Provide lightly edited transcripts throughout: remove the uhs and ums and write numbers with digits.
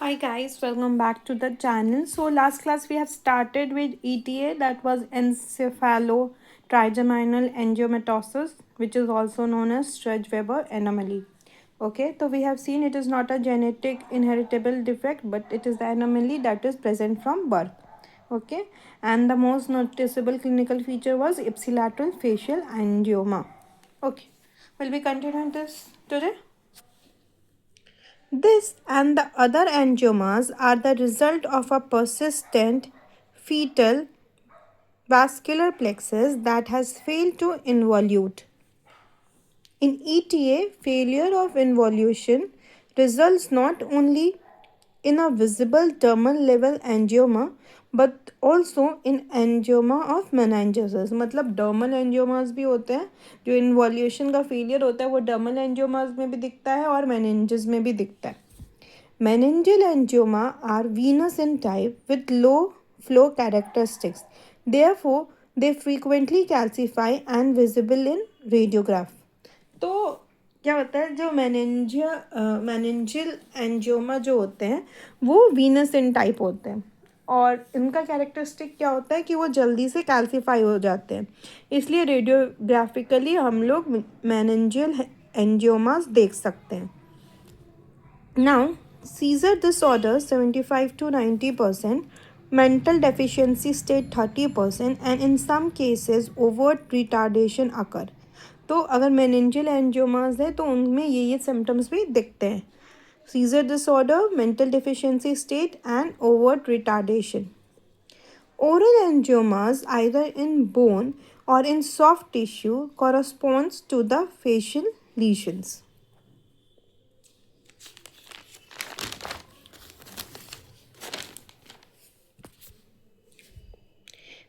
Hi guys, welcome back to the channel. So last class we have started with ETA, that was encephalotrigeminal angiomatosis, which is also known as Sturge Weber Anomaly. Okay, so we have seen it is not a genetic inheritable defect, but it is the anomaly that is present from birth. Okay, and the most noticeable clinical feature was ipsilateral facial angioma. Okay, will we continue this today? This and the other angiomas are the result of a persistent fetal vascular plexus that has failed to involute. In ETA, failure of involution results not only in a visible dermal level angioma but also in angioma of meninges. मतलब dermal angiomas भी होते हैं, जो involution का failure होता है वो dermal angiomas में भी दिखता है और meninges में भी दिखता है. Meningeal angioma are venous in type with low flow characteristics. Therefore, they frequently calcify and visible in radiograph. तो क्या होता है, जो मेनिंजियल एंजियोमा जो होते हैं वो वीनस इन टाइप होते हैं और इनका कैरेक्टरिस्टिक क्या होता है कि वो जल्दी से कैल्सीफाई हो जाते हैं. इसलिए रेडियोग्राफिकली हम लोग मेनिंजियल एंजियोमास देख सकते हैं. Now seizure disorder 75 to 90%, mental deficiency state 30%, and in some cases overt retardation occur. तो अगर मेनिंजियल एंजियोमास है तो उनमें ये सिम्टम्स भी दिखते हैं. Scissor disorder, mental deficiency state and overt retardation. Oral angiomas either in bone or in soft tissue corresponds to the facial lesions.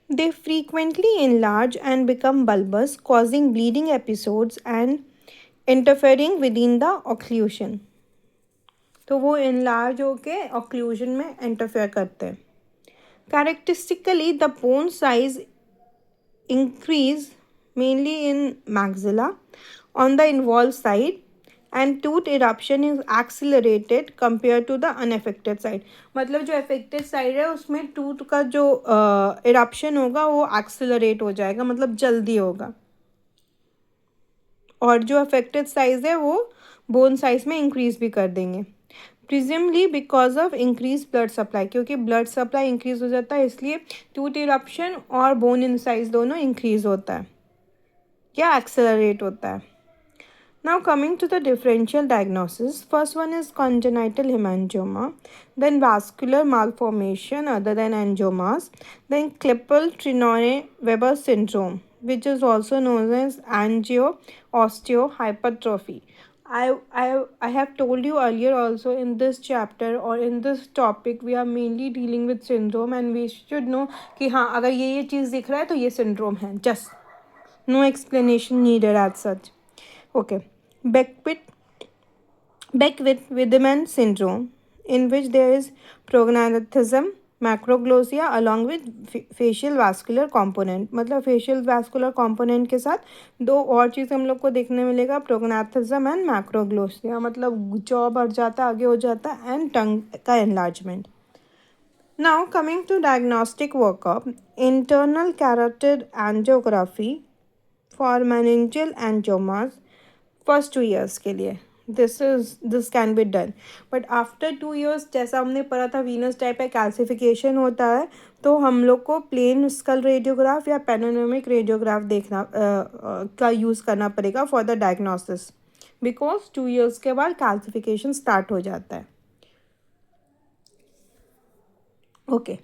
They frequently enlarge and become bulbous, causing bleeding episodes and interfering within the occlusion. तो वो enlarge होके occlusion में interfere करते हैं. Characteristically, the bone size increase mainly in maxilla on the involved side and tooth eruption is accelerated compared to the unaffected side. मतलब जो affected side है उसमें tooth का जो eruption होगा वो accelerate हो जाएगा, मतलब जल्दी होगा, और जो affected size है वो bone size में increase भी कर देंगे. Presumably because of increased blood supply, क्योंकि blood supply increase हो जाता है इसलिए tooth eruption और bone in size दोनों increase होता है या accelerate होता है. Now coming to the differential diagnosis, first one is congenital hemangioma, then vascular malformation other than angiomas, then Klippel-Trenaunay Weber syndrome, which is also known as angio-osteohypertrophy. I have told you earlier also in this chapter or in this topic we are mainly dealing with syndrome and we should know कि हाँ अगर ये चीज़ दिख रहा है तो ये syndrome है. Just no explanation needed as such. Okay. Beckwith-Wiedemann syndrome, in which there is prognathism, macroglossia along with facial vascular component. मतलब facial vascular component के साथ दो और चीज़ हम लोग को देखने मिलेगा, prognathism and macroglossia. मतलब जॉ बढ़ जाता, आगे हो जाता, and tongue का enlargement. Now coming to diagnostic workup, internal carotid angiography for meningeal angiomas first 2 years के लिए this can be done, but after 2 years जैसा हमने पढ़ा था वीनस टाइप है कैल्सिफिकेशन होता है तो हम लोग को प्लेन स्कल रेडियोग्राफ या पैनोरामिक रेडियोग्राफ देखना का यूज़ करना पड़ेगा for the diagnosis, because 2 years के बाद कैल्सिफिकेशन स्टार्ट हो जाता है. Okay,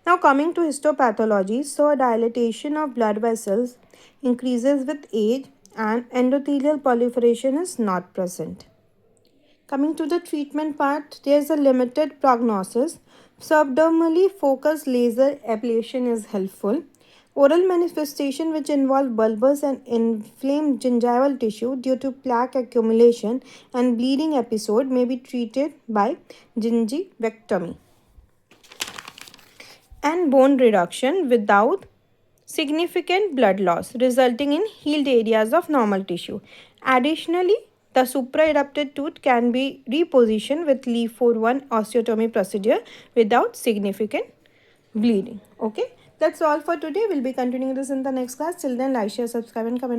now coming to histopathology, so dilatation of blood vessels increases with age and endothelial proliferation is not present. Coming to the treatment part, there is a limited prognosis. Subdermally focused laser ablation is helpful. Oral manifestation which involve bulbous and inflamed gingival tissue due to plaque accumulation and bleeding episode may be treated by gingivectomy. And bone reduction without significant blood loss, resulting in healed areas of normal tissue. Additionally, The supraerupted tooth can be repositioned with Lee 4-1 osteotomy procedure without significant bleeding. Okay, that's all for today. We'll be continuing this in the next class. Till then, like, share, subscribe, and comment.